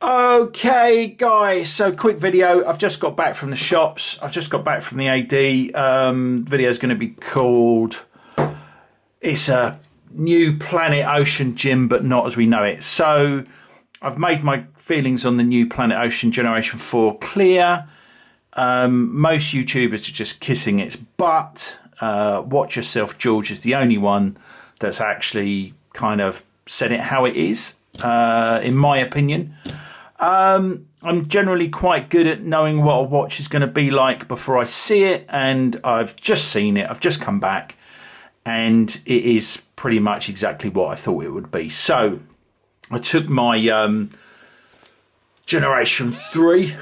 Okay, guys, so quick video. I've just got back from the shops. I've just got back from the AD. Video is going to be called, it's a new Planet Ocean gym, but not as we know it. So I've made my feelings on the new Planet Ocean Generation 4 clear. Most YouTubers are just kissing its butt. Watch Yourself George is the only one that's actually kind of said it how it is, in my opinion. I'm generally quite good at knowing what a watch is going to be like before I see it, and I've just seen it. I've just come back, and it is pretty much exactly what I thought it would be. So I took my Generation 3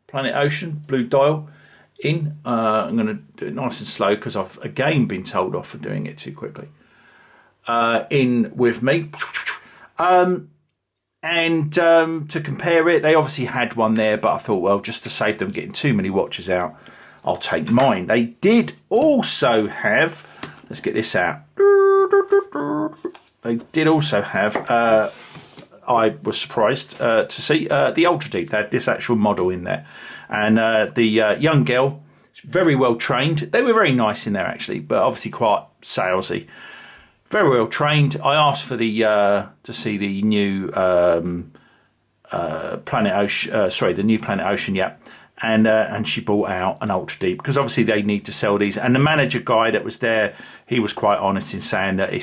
Planet Ocean blue dial in. I'm going to do it nice and slow because I've again been told off for doing it too quickly. In with me. And to compare it, they obviously had one there, but I thought, well, just to save them getting too many watches out, I'll take mine. They did also have, let's get this out. They did also have, I was surprised to see the Ultra Deep. They had this actual model in there. And the young girl, very well trained. They were very nice in there, actually, but obviously quite salesy. Very well trained. I asked for the to see the new Planet Ocean. The new Planet Ocean. Yeah, and she brought out an Ultra Deep because obviously they need to sell these. And the manager guy that was there, he was quite honest in saying that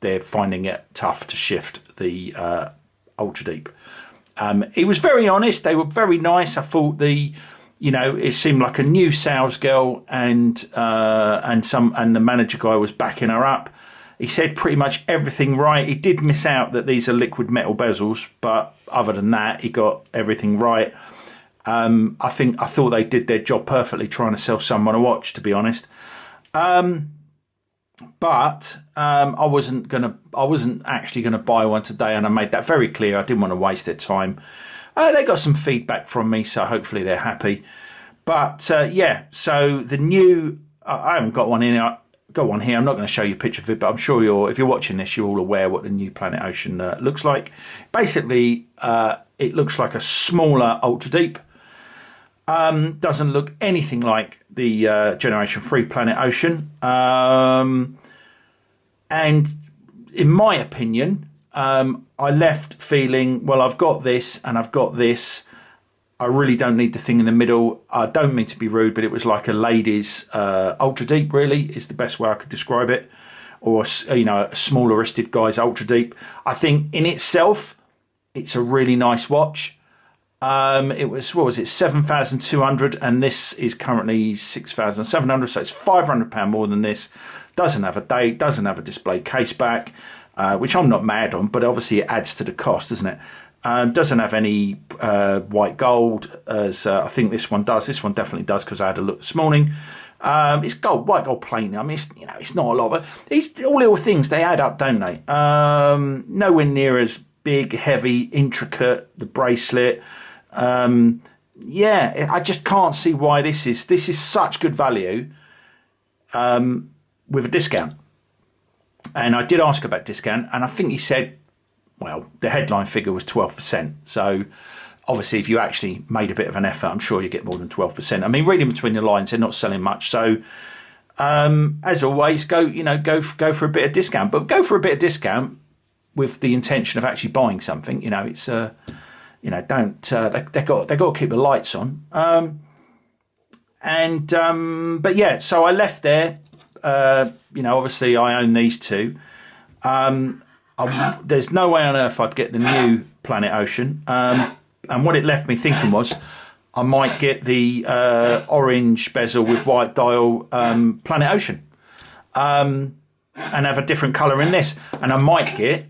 they're finding it tough to shift the Ultra Deep. He was very honest. They were very nice. I thought it seemed like a new sales girl, and the manager guy was backing her up. He said pretty much everything right. He did miss out that these are liquid metal bezels, but other than that, he got everything right. I thought they did their job perfectly trying to sell someone a watch, to be honest. But I wasn't actually gonna buy one today, and I made that very clear. I didn't want to waste their time. They got some feedback from me, so hopefully they're happy. But yeah, so the new, I haven't got one in here. Got one here. I'm not going to show you a picture of it, but I'm sure if you're watching this, you're all aware what the new Planet Ocean looks like. Basically, it looks like a smaller Ultra Deep. Doesn't look anything like the Generation 3 Planet Ocean. And in my opinion, I left feeling, well, I've got this and I've got this. I really don't need the thing in the middle. I don't mean to be rude, but it was like a ladies' Ultra Deep, really, is the best way I could describe it. Or, a smaller wristed guy's Ultra Deep. I think in itself, it's a really nice watch. It was, what was it, 7,200, and this is currently 6,700, so it's £500 more than this. Doesn't have a date, doesn't have a display case back, which I'm not mad on, but obviously it adds to the cost, doesn't it? Doesn't have any white gold, as I think this one does. This one definitely does, because I had a look this morning. It's white gold plating. I mean, it's not a lot, but it's all little things. They add up, don't they? Nowhere near as big, heavy, intricate. The bracelet. Yeah, I just can't see why this is such good value with a discount. And I did ask about discount, and I think he said, well, the headline figure was 12%. So obviously, if you actually made a bit of an effort, I'm sure you get more than 12%. I mean, reading between the lines, they're not selling much. So as always, go for a bit of discount, but go for a bit of discount with the intention of actually buying something. It's don't they got to keep the lights on. But yeah, so I left there. Obviously, I own these two. There's no way on earth I'd get the new Planet Ocean. And what it left me thinking was I might get the orange bezel with white dial Planet Ocean and have a different colour in this. And I might get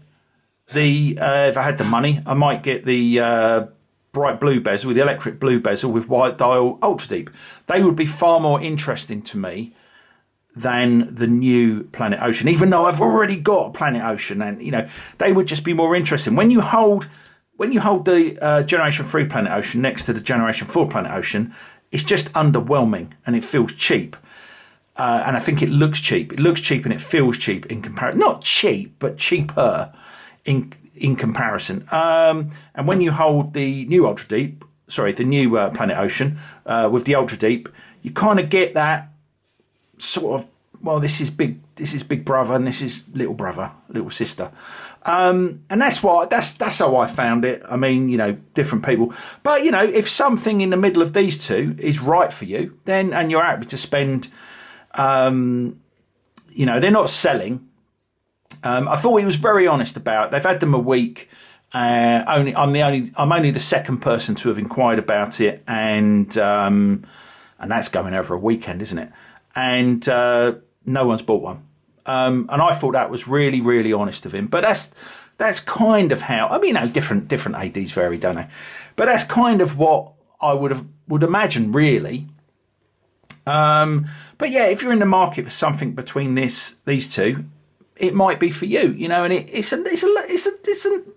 if I had the money, I might get the bright blue bezel, the electric blue bezel with white dial Ultra Deep. They would be far more interesting to me than the new Planet Ocean, even though I've already got a Planet Ocean, and they would just be more interesting. When you hold the Generation 3 Planet Ocean next to the Generation 4 Planet Ocean, it's just underwhelming and it feels cheap. And I think it looks cheap. It looks cheap and it feels cheap in comparison. Not cheap, but cheaper. in comparison. And when you hold the new Ultra Deep, the new Planet Ocean with the Ultra Deep, you kind of get that sort of, well, this is big brother and this is little brother, little sister. And that's how I found it. I mean, different people. But, if something in the middle of these two is right for you, then, and you're happy to spend, they're not selling. I thought he was very honest about. They've had them a week. I'm only the second person to have inquired about it, and that's going over a weekend, isn't it? And no one's bought one. And I thought that was really, really honest of him. But that's kind of how. I mean, different ADs vary, don't they? But that's kind of what I would imagine, really. But yeah, if you're in the market for something between these two, it might be for you, and it's a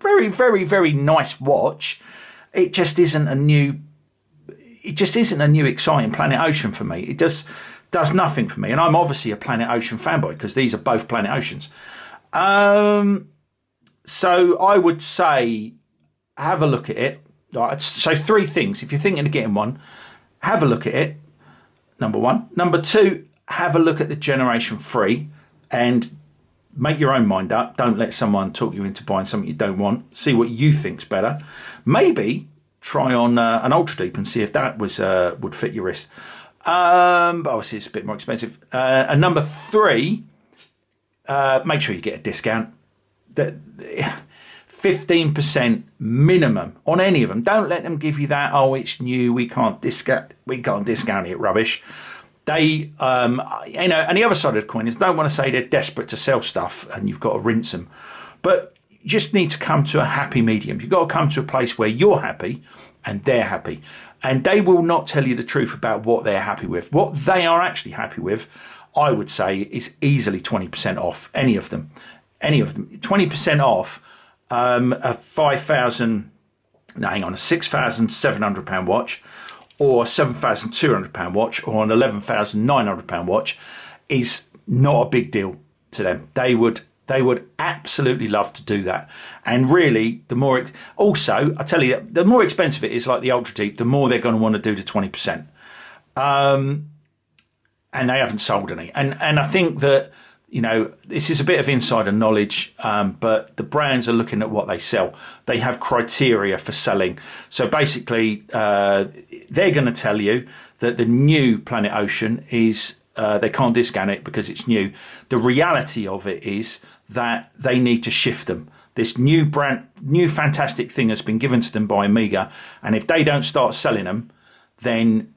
very, very, very nice watch. It just isn't a new exciting Planet Ocean for me. It just does nothing for me, and I'm obviously a Planet Ocean fanboy because these are both Planet Oceans. So I would say have a look at it. Right, so 3 things. If you're thinking of getting one, have a look at it. Number 1. Number 2, have a look at the Generation 3 and make your own mind up. Don't let someone talk you into buying something you don't want. See what you think's better. Maybe try on an Ultra Deep and see if that would fit your wrist. But obviously it's a bit more expensive. And number 3, make sure you get a discount. 15% minimum on any of them. Don't let them give you that, oh, it's new, we can't discount it rubbish. They, and the other side of the coin is don't want to say they're desperate to sell stuff and you've got to rinse them. But you just need to come to a happy medium. You've got to come to a place where you're happy and they're happy. And they will not tell you the truth about what they're happy with. What they are actually happy with, I would say, is easily 20% off any of them. 20% off a £6,700 watch, or a £7,200 watch, or an £11,900 watch is not a big deal to them. They would absolutely love to do that. And really, the more also, I tell you, the more expensive it is, like the Ultra Deep, the more they're going to want to do the 20%. And they haven't sold any. And I think that, this is a bit of insider knowledge, but the brands are looking at what they sell. They have criteria for selling. So basically, they're going to tell you that the new Planet Ocean is, they can't discount it because it's new. The reality of it is that they need to shift them. This new fantastic thing has been given to them by Omega. And if they don't start selling them, then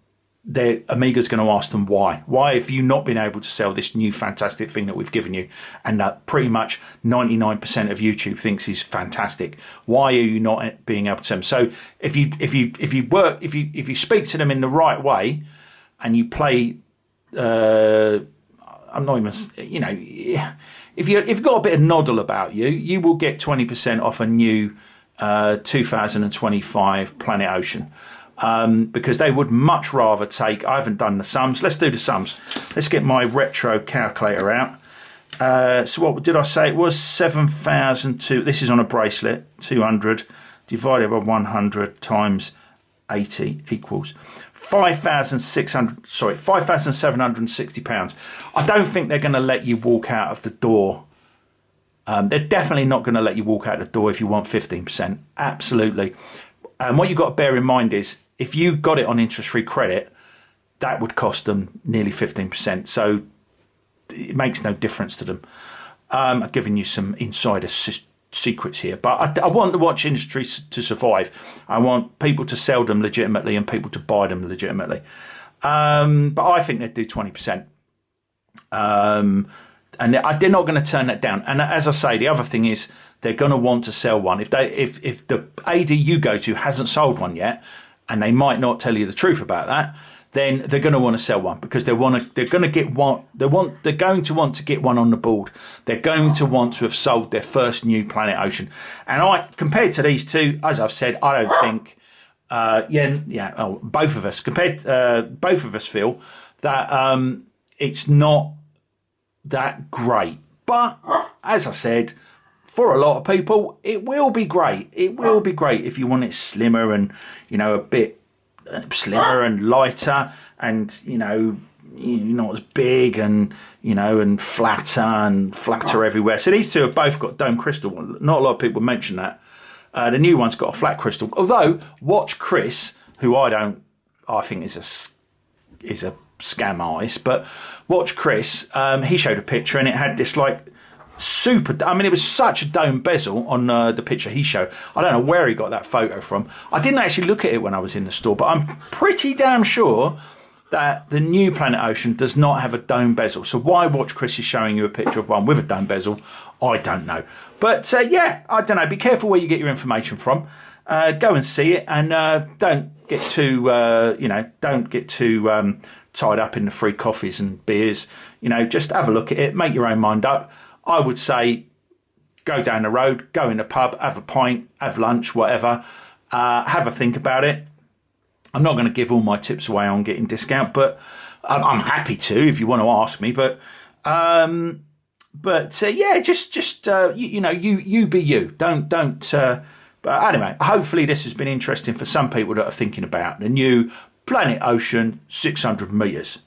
Omega's going to ask them why. Why have you not been able to sell this new fantastic thing that we've given you, and that pretty much 99% of YouTube thinks is fantastic? Why are you not being able to sell them? So if you speak to them in the right way, and you play, I'm not even, if you've got a bit of noddle about you, you will get 20% off a new 2025 Planet Ocean. Because they would much rather take, I haven't done the sums. Let's do the sums. Let's get my retro calculator out. So what did I say? It was 7,002. This is on a bracelet. 200 divided by 100 times 80 equals £5,760. I don't think they're going to let you walk out of the door. They're definitely not going to let you walk out the door if you want 15%. Absolutely. And what you've got to bear in mind is, if you got it on interest-free credit, that would cost them nearly 15%. So it makes no difference to them. I'm giving you some insider secrets here. But I want the watch industry to survive. I want people to sell them legitimately and people to buy them legitimately. But I think they'd do 20%. And they're not going to turn that down. And as I say, the other thing is, they're going to want to sell one. If the AD you go to hasn't sold one yet, and they might not tell you the truth about that, then they're going to want to sell one, because they're going to want to get one on the board. They're going to want to have sold their first new Planet Ocean. And compared to these two, as I've said, I don't think both of us feel that it's not that great. But as I said, for a lot of people, it will be great. It will be great if you want it slimmer and, you know, a bit slimmer and lighter and, you know, not as big and, you know, and flatter everywhere. So these two have both got dome crystal. Not a lot of people mention that. The new one's got a flat crystal. Although, watch Chris, who I think is a scam artist, but watch Chris. He showed a picture and it had this like super. I mean, it was such a dome bezel on the picture he showed. I don't know where he got that photo from. I didn't actually look at it when I was in the store, but I'm pretty damn sure that the new Planet Ocean does not have a dome bezel. So why watch Chris is showing you a picture of one with a dome bezel? I don't know. But yeah, I don't know. Be careful where you get your information from. Go and see it, and don't get too tied up in the free coffees and beers. You know, just have a look at it, make your own mind up. I would say go down the road, go in the pub, have a pint, have lunch, whatever. Have a think about it. I'm not going to give all my tips away on getting discount, but I'm happy to if you want to ask me. But yeah, just you be you. Don't. But anyway, hopefully this has been interesting for some people that are thinking about the new Planet Ocean 600 meters.